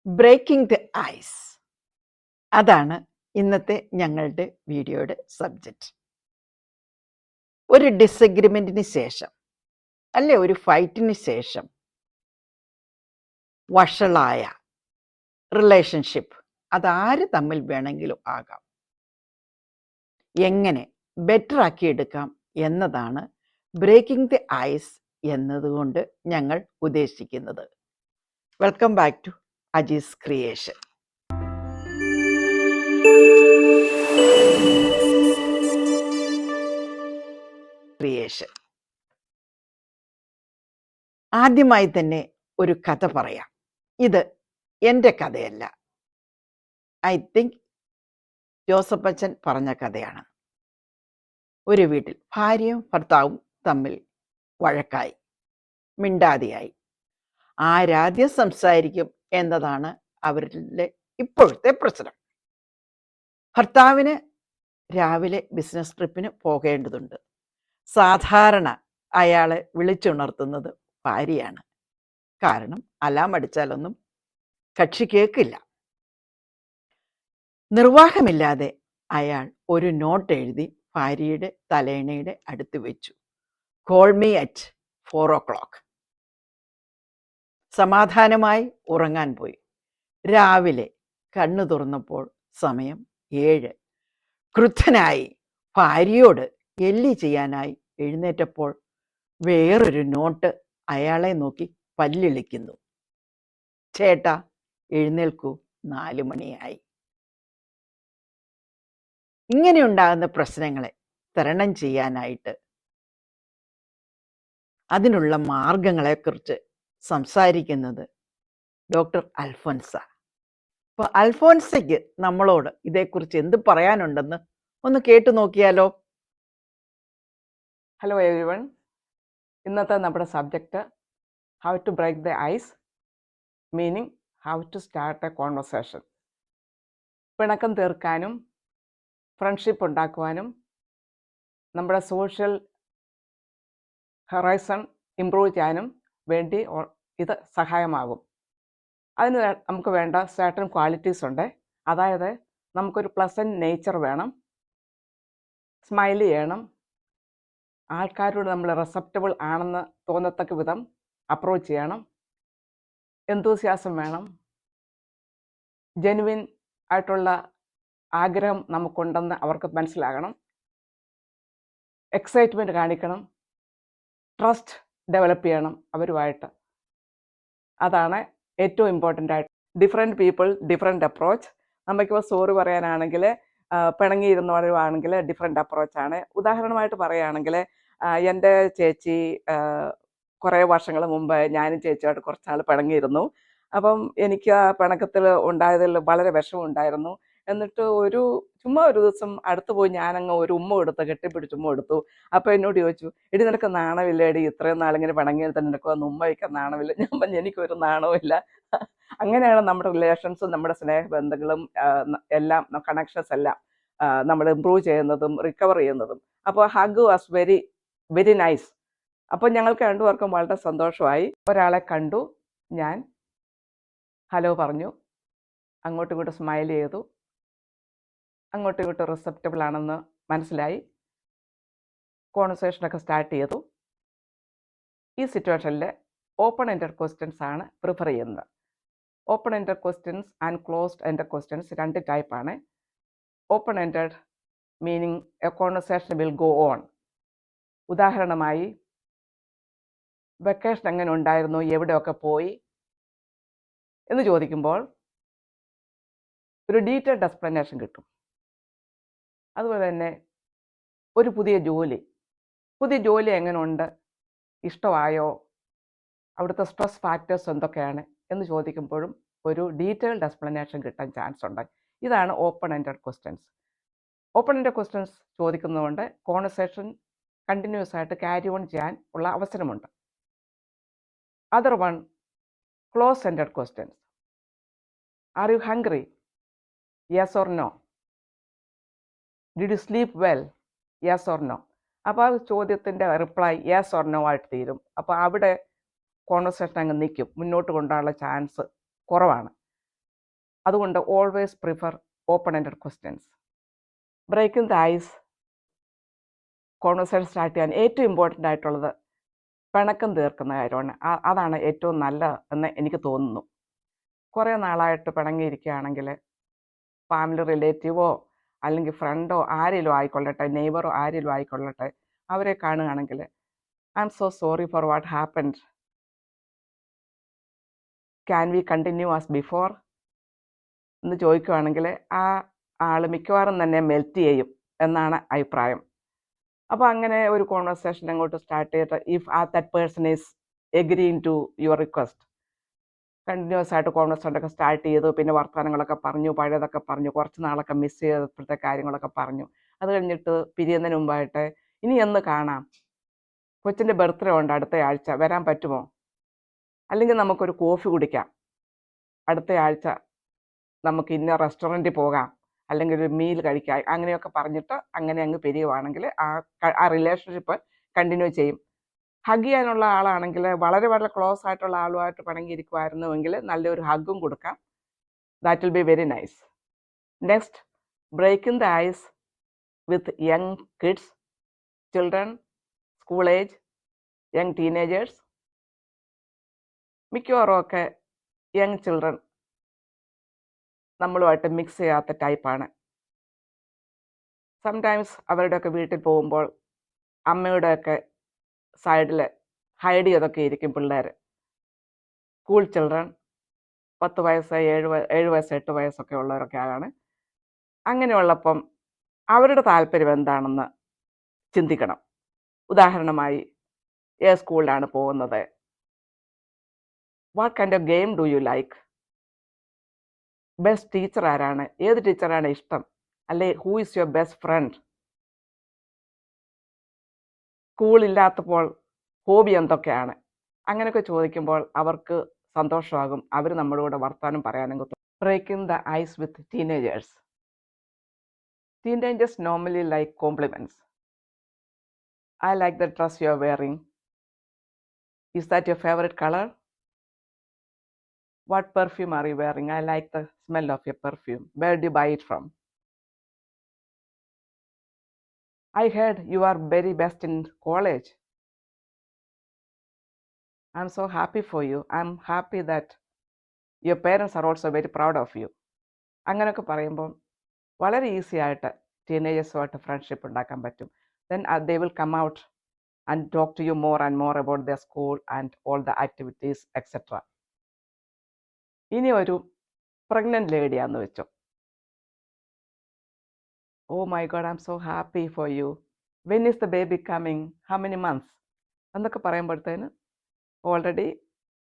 Breaking the ice. അതാണ് ഇന്നത്തെ ഞങ്ങളുടെ വീഡിയോയുടെ സബ്ജക്റ്റ്. ഒരു ഡിസഗ്രിമെന്റിന് ശേഷം, അല്ലെ ഒരു ഫൈറ്റിന് ശേഷം വഷളായ റിലേഷൻഷിപ്പ്, അതാര് തമ്മിൽ വേണമെങ്കിലും ആകാം, എങ്ങനെ ബെറ്റർ ആക്കിയെടുക്കാം എന്നതാണ് ബ്രേക്കിംഗ് ദി ഐസ് എന്നതുകൊണ്ട് ഞങ്ങൾ ഉദ്ദേശിക്കുന്നത്. Welcome back to Ajees creation. ആദ്യമായി തന്നെ ഒരു കഥ പറയാം. ഇത് എൻ്റെ കഥയല്ല, ഐ തിങ്ക് ജോസഫ് അച്ഛൻ പറഞ്ഞ കഥയാണ്. ഒരു വീട്ടിൽ ഭാര്യയും ഭർത്താവും തമ്മിൽ വഴക്കായി, മിണ്ടാതെയായി. ആരാദ്യം സംസാരിക്കും എന്നതാണ് അവരുടെ ഇപ്പോഴത്തെ പ്രശ്നം. ഭർത്താവിന് രാവിലെ ബിസിനസ് ട്രിപ്പിന് പോകേണ്ടതുണ്ട്. സാധാരണ അയാളെ വിളിച്ചുണർത്തുന്നത് ഭാര്യയാണ്. കാരണം അലാം അടിച്ചാലൊന്നും കക്ഷി കേൾക്കില്ല. നിർവാഹമില്ലാതെ അയാൾ ഒരു നോട്ട് എഴുതി ഭാര്യയുടെ തലേണയുടെ അടുത്ത് വെച്ചു. Call me at 4 o'clock. സമാധാനമായി ഉറങ്ങാൻ പോയി. രാവിലെ കണ്ണു തുറന്നപ്പോൾ സമയം 7. ക്രുദ്ധനായി ഭാര്യയോട് എല്ലി ചെയ്യാനായി എഴുന്നേറ്റപ്പോൾ വേറൊരു നോട്ട് അയാളെ നോക്കി പല്ലിളിക്കുന്നു. ചേട്ടാ എഴുന്നേൽക്കൂ, 4 മണിയായി. ഇങ്ങനെയുണ്ടാകുന്ന പ്രശ്നങ്ങളെ തരണം ചെയ്യാനായിട്ട് അതിനുള്ള മാർഗങ്ങളെക്കുറിച്ച് സംസാരിക്കുന്നത് ഡോക്ടർ അൽഫോൻസ. അപ്പോൾ അൽഫോൻസയ്ക്ക് നമ്മളോട് ഇതേക്കുറിച്ച് എന്ത് പറയാനുണ്ടെന്ന് ഒന്ന് കേട്ടു നോക്കിയാലോ? Hello everyone. ഇന്നത്തെ നമ്മുടെ subject how to break the ice, meaning how to start a conversation. പിണക്കം തീർക്കാനും ഫ്രണ്ട്ഷിപ്പ് ഉണ്ടാക്കുവാനും നമ്മുടെ സോഷ്യൽ ഹൊറൈസൺ ഇംപ്രൂവ് ചെയ്യാനും വേണ്ടി ഇത് സഹായമാകും. അതിന് നമുക്ക് വേണ്ട സർട്ടൻ ക്വാളിറ്റീസ് ഉണ്ട്. അതായത് നമുക്കൊരു പ്ലസൻറ്റ് നേച്ചർ വേണം, സ്മൈൽ ചെയ്യണം, ആൾക്കാരോട് നമ്മൾ റെസപ്റ്റബിൾ ആണെന്ന് തോന്നത്തക്ക വിധം അപ്രോച്ച് ചെയ്യണം, എന്തൂസിയാസം വേണം, ജെനുവിൻ ആയിട്ടുള്ള ആഗ്രഹം നമുക്കുണ്ടെന്ന് അവർക്ക് മനസ്സിലാകണം, എക്സൈറ്റ്മെൻറ്റ് കാണിക്കണം, ട്രസ്റ്റ് ഡെവലപ്പ് ചെയ്യണം അവരുമായിട്ട്. അതാണ് ഏറ്റവും ഇമ്പോർട്ടൻ്റ് ആയിട്ട്. Different people different approach. നമുക്കിപ്പോൾ സോറി പറയാനാണെങ്കിൽ, പിണങ്ങിയിരുന്നവരുവാണെങ്കിൽ ഡിഫറെൻറ്റ് അപ്രോച്ചാണ്. ഉദാഹരണമായിട്ട് പറയുകയാണെങ്കിൽ, എൻ്റെ ചേച്ചി കുറേ വർഷങ്ങൾ മുമ്പ് ഞാനും ചേച്ചിയായിട്ട് കുറച്ചാൾ പിണങ്ങിയിരുന്നു. അപ്പം എനിക്ക് ആ പിണക്കത്തിൽ ഉണ്ടായതിൽ വളരെ വിഷമമുണ്ടായിരുന്നു. എന്നിട്ട് ചുമ്മാ ഒരു ദിവസം അടുത്ത് പോയി ഞാനങ്ങ് ഒരു ഉമ്മ കൊടുത്ത്, കെട്ടിപ്പിടിച്ച് ഉമ്മ കൊടുത്തു. അപ്പോൾ എന്നോട് ചോദിച്ചു, എടി നിനക്ക് നാണമില്ലേടി, ഇത്രയും നാളിങ്ങനെ പിണങ്ങിയത് തന്നെ നിനക്ക് വന്ന് ഉമ്മ വയ്ക്കാൻ നാണമില്ല? ഞാൻ പറഞ്ഞു, എനിക്കൊരു നാണവുമില്ല. അങ്ങനെയാണ് നമ്മുടെ റിലേഷൻസും നമ്മുടെ സ്നേഹബന്ധങ്ങളും എല്ലാം കണക്ഷൻസ് എല്ലാം നമ്മൾ ഇമ്പ്രൂവ് ചെയ്യുന്നതും റിക്കവർ ചെയ്യുന്നതും. അപ്പോൾ hug was very very nice. അപ്പോൾ ഞങ്ങൾക്ക് രണ്ടുപേർക്കും വളരെ സന്തോഷമായി. ഒരാളെ കണ്ടു, ഞാൻ ഹലോ പറഞ്ഞു, അങ്ങോട്ടും ഇങ്ങോട്ടും സ്മൈൽ ചെയ്തു, അങ്ങോട്ടും ഇങ്ങോട്ടും റിസപ്റ്റബിൾ ആണെന്ന് മനസ്സിലായി, കോൺവെർസേഷനൊക്കെ സ്റ്റാർട്ട് ചെയ്തു. ഈ സിറ്റുവേഷനിൽ ഓപ്പൺ എൻഡഡ് ക്വസ്റ്റ്യൻസ് ആണ് പ്രിഫർ ചെയ്യുന്നത്. Open ended questions and closed ended questions 2 ടൈപ്പാണ്. Open ended meaning A conversation will go on. ഉദാഹരണമായി, വെക്കേഷൻ എങ്ങനെ ഉണ്ടായിരുന്നു, എവിടെയൊക്കെ പോയി എന്ന് ചോദിക്കുമ്പോൾ ഒരു ഡീറ്റെയിൽഡ് എക്സ്പ്ലനേഷൻ കിട്ടും. അതുപോലെ തന്നെ ഒരു പുതിയ ജോലി എങ്ങനെയുണ്ട്, ഇഷ്ടമായോ, അവിടുത്തെ സ്ട്രെസ് ഫാക്ടേഴ്സ് എന്തൊക്കെയാണ് എന്ന് ചോദിക്കുമ്പോഴും ഒരു ഡീറ്റെയിൽഡ് എക്സ്പ്ലനേഷൻ കിട്ടാൻ ചാൻസ് ഉണ്ട്. ഇതാണ് open ended questions. Open ended questions ചോദിക്കുന്നതുകൊണ്ട് കോൺവെർസേഷൻ കണ്ടിന്യൂസ് ആയിട്ട് ക്യാരി ഓൺ ചെയ്യാൻ ഉള്ള അവസരമുണ്ട്. Other one, close ended questions. Are you hungry? Yes or no. Did you sleep well? Yes or no. അപ്പോൾ ആ ചോദ്യത്തിൻ്റെ റിപ്ലൈ യെസ് ഓർ നോ ആയിട്ട് തീരും. അപ്പോൾ അവിടെ കോൺവെർസേഷൻ അങ്ങ് നിൽക്കും, മുന്നോട്ട് കൊണ്ടുപോകാനുള്ള ചാൻസ് കുറവാണ്. അതുകൊണ്ട് always prefer open ended questions. Breaking the ice conversation start ചെയ്യാൻ ഏറ്റവും ഇമ്പോർട്ടൻ്റ് ആയിട്ടുള്ളത് പിണക്കം തീർക്കുന്ന കാര്യമാണ്. അതാണ് ഏറ്റവും നല്ലത് എന്ന് എനിക്ക് തോന്നുന്നു. കുറേ നാളായിട്ട് പിണങ്ങിയിരിക്കുകയാണെങ്കിൽ ഫാമിലി റിലേറ്റീവോ അല്ലെങ്കിൽ ഫ്രണ്ടോ ആരെങ്കിലും ആയിക്കൊള്ളട്ടെ, നെയ്ബറോ ആരെങ്കിലും ആയിക്കൊള്ളട്ടെ, അവരെ കാണുകയാണെങ്കിൽ I M so sorry for what happened, can we continue as before എന്ന് ചോദിക്കുകയാണെങ്കിൽ ആ ആൾ മിക്കവാറും തന്നെ മെൽറ്റ് ചെയ്യും എന്നാണ് അഭിപ്രായം. അപ്പോൾ അങ്ങനെ ഒരു കോൺവെർസേഷൻ അങ്ങോട്ട് സ്റ്റാർട്ട് ചെയ്തിട്ട് if that person is agreeing to your request, continuous ആയിട്ട് കോൺവെർസേഷനൊക്കെ സ്റ്റാർട്ട് ചെയ്തു. പിന്നെ വർത്തമാനങ്ങളൊക്കെ പറഞ്ഞു, പഴയതൊക്കെ പറഞ്ഞു, കുറച്ച് നാളൊക്കെ മിസ് ചെയ്തപ്പോഴത്തെ കാര്യങ്ങളൊക്കെ പറഞ്ഞു. അത് കഴിഞ്ഞിട്ട് പിരിയുന്നതിന് മുമ്പായിട്ട് ഇനി എന്ന് കാണാം, കൊച്ചിൻ്റെ ബർത്ത്ഡേ ഉണ്ട് അടുത്ത ആഴ്ച, വരാൻ പറ്റുമോ? അല്ലെങ്കിൽ നമുക്കൊരു കോഫി കുടിക്കാം, അടുത്ത ആഴ്ച നമുക്ക് ഇന്ന റെസ്റ്റോറൻറ്റിൽ പോകാം, അല്ലെങ്കിൽ ഒരു മീൽ കഴിക്കാം, അങ്ങനെയൊക്കെ പറഞ്ഞിട്ട് അങ്ങനെ അങ്ങ് പിരിയുവാണെങ്കിൽ ആ റിലേഷൻഷിപ്പ് കണ്ടിന്യൂ ചെയ്യും. ഹഗ് ചെയ്യാനുള്ള ആളാണെങ്കിൽ വളരെ വളരെ ക്ലോസ് ആയിട്ടുള്ള ആളുമായിട്ട് പിണങ്ങിയിരിക്കുമായിരുന്നുവെങ്കിൽ നല്ലൊരു ഹഗ്ഗും കൊടുക്കാം. That will be very nice. Next, breaking the ice with young kids, children, school age, young teenagers. മിക്കവാറും ഒക്കെ യങ് ചിൽഡ്രൻ നമ്മളുമായിട്ട് മിക്സ് ചെയ്യാത്ത ടൈപ്പാണ്. സംടൈംസ് അവരുടെയൊക്കെ വീട്ടിൽ പോകുമ്പോൾ അമ്മയുടെയൊക്കെ സൈഡിൽ ഹൈഡ് ചെയ്തൊക്കെ ഇരിക്കും പിള്ളേർ. സ്കൂൾ ചിൽഡ്രൻ 10 വയസ്സ് 7 വയസ്സ് 8 വയസ്സൊക്കെ ഉള്ളവരൊക്കെ ആണ്. അങ്ങനെയുള്ളപ്പം അവരുടെ താല്പര്യം എന്താണെന്ന് ചിന്തിക്കണം. ഉദാഹരണമായി, ഏത് സ്കൂളിലാണ് പോകുന്നത്, what kind of game do you like, best teacher ആരാണ്, ഏത് ടീച്ചറാണ് ഇഷ്ടം, അല്ലെ who is your best friend, സ്കൂളില്ലാത്തപ്പോൾ ഹോബി എന്തൊക്കെയാണ്, അങ്ങനെയൊക്കെ ചോദിക്കുമ്പോൾ അവർക്ക് സന്തോഷമാകും. അവർ നമ്മളോട് വർത്തമാനം പറയാനും കുത്തും. Breaking the ice with teenagers. Teenagers normally like compliments. I like the dress you are wearing. Is that your favourite colour? What perfume are you wearing? I like the smell of your perfume. Where do you buy it from? I heard you are very best in college. I'm so happy for you. I'm happy that your parents are also very proud of you. അങ്ങനെയൊക്കെ പറയുമ്പോൾ വളരെ easy ആയിട്ട് ടീനേജേഴ്സുമായിട്ട് friendship ഉണ്ടാക്കാൻ പറ്റും. Then they will come out and talk to you more and more about their school and all the activities, etc. ഇനി ഒരു pregnant ലേഡിയാന്ന് വെച്ചോ. Oh my God, I M so happy for you. When is the baby coming, how many months എന്നൊക്കെ പറയുമ്പോഴത്തേന് already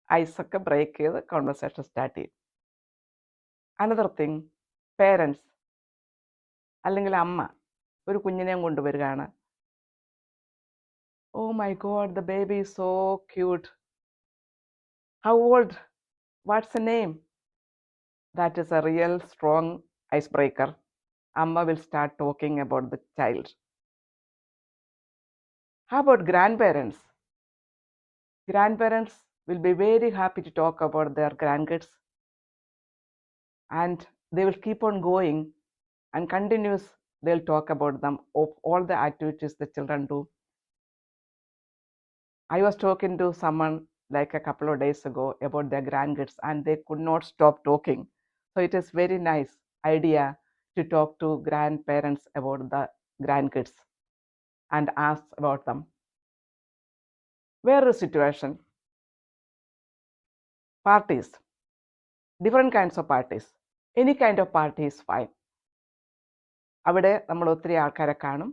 ഐസൊക്കെ break ചെയ്ത് conversation start ചെയ്യും. Another thing, parents അല്ലെങ്കിൽ അമ്മ ഒരു കുഞ്ഞിനെയും കൊണ്ടുവരികയാണ്. Oh my God, the baby is so cute. How old, what's a name? That is a real strong icebreaker. Amma will start talking about the child. How about grandparents? Grandparents will be very happy to talk about their grandkids, and they will keep on going and continuous. They'll talk about them, of all the activities the children do. I was talking to someone like a couple of days ago about their grandkids, and they could not stop talking. So it is very nice idea to talk to grandparents about the grandkids and ask about them. Where is situation? Parties. Different kinds of parties. Any kind of party is fine. അവിടെ നമ്മൾ ഒത്തിരി ആൾക്കാരെ കാണും.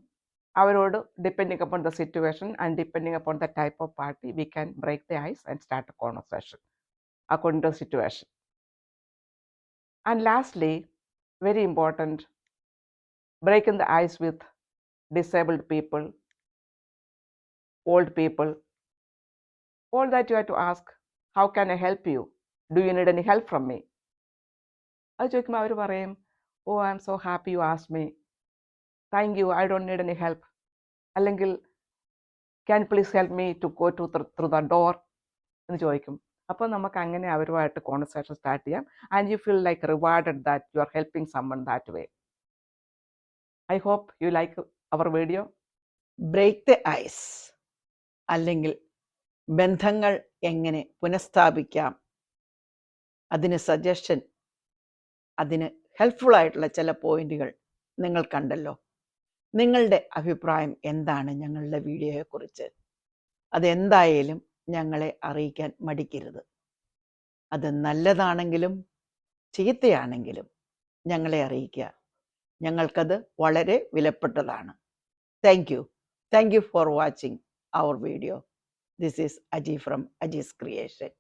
അവരോട് depending upon the situation and depending upon the type of party, we can break the ice and start a conversation according to the situation. And lastly, very important, breaking the ice with disabled people, old people. All that you have to ask, how can I help you? Do you need any help from me? അത് ചോദിക്കുമ്പോൾ അവർ പറയും, oh I M so happy you ask me, thank you, I don't need any help. അല്ലെങ്കിൽ can please help me to go through the door എന്ന് ചോദിക്കും. അപ്പോൾ നമുക്ക് അങ്ങനെ അവരുമായിട്ട് കോൺവെർസേഷൻ സ്റ്റാർട്ട് ചെയ്യാം. And you feel like rewarded that you are helping someone that way. I hope you like our video. Break the ice, അല്ലെങ്കിൽ ബന്ധങ്ങൾ എങ്ങനെ പുനഃസ്ഥാപിക്കാം, അതിന് സജഷൻ, അതിന് ഹെൽപ്ഫുൾ ആയിട്ടുള്ള ചില പോയിന്റുകൾ നിങ്ങൾ കണ്ടല്ലോ. നിങ്ങളുടെ അഭിപ്രായം എന്താണ് ഞങ്ങളുടെ വീഡിയോയെക്കുറിച്ച്? അതെന്തായാലും ഞങ്ങളെ അറിയിക്കാൻ മടിക്കരുത്. അത് നല്ലതാണെങ്കിലും ചീത്തയാണെങ്കിലും ഞങ്ങളെ അറിയിക്കുക. ഞങ്ങൾക്കത് വളരെ വിലപ്പെട്ടതാണ്. Thank you. Thank you for watching our video. This is Aji from Aji's Creation.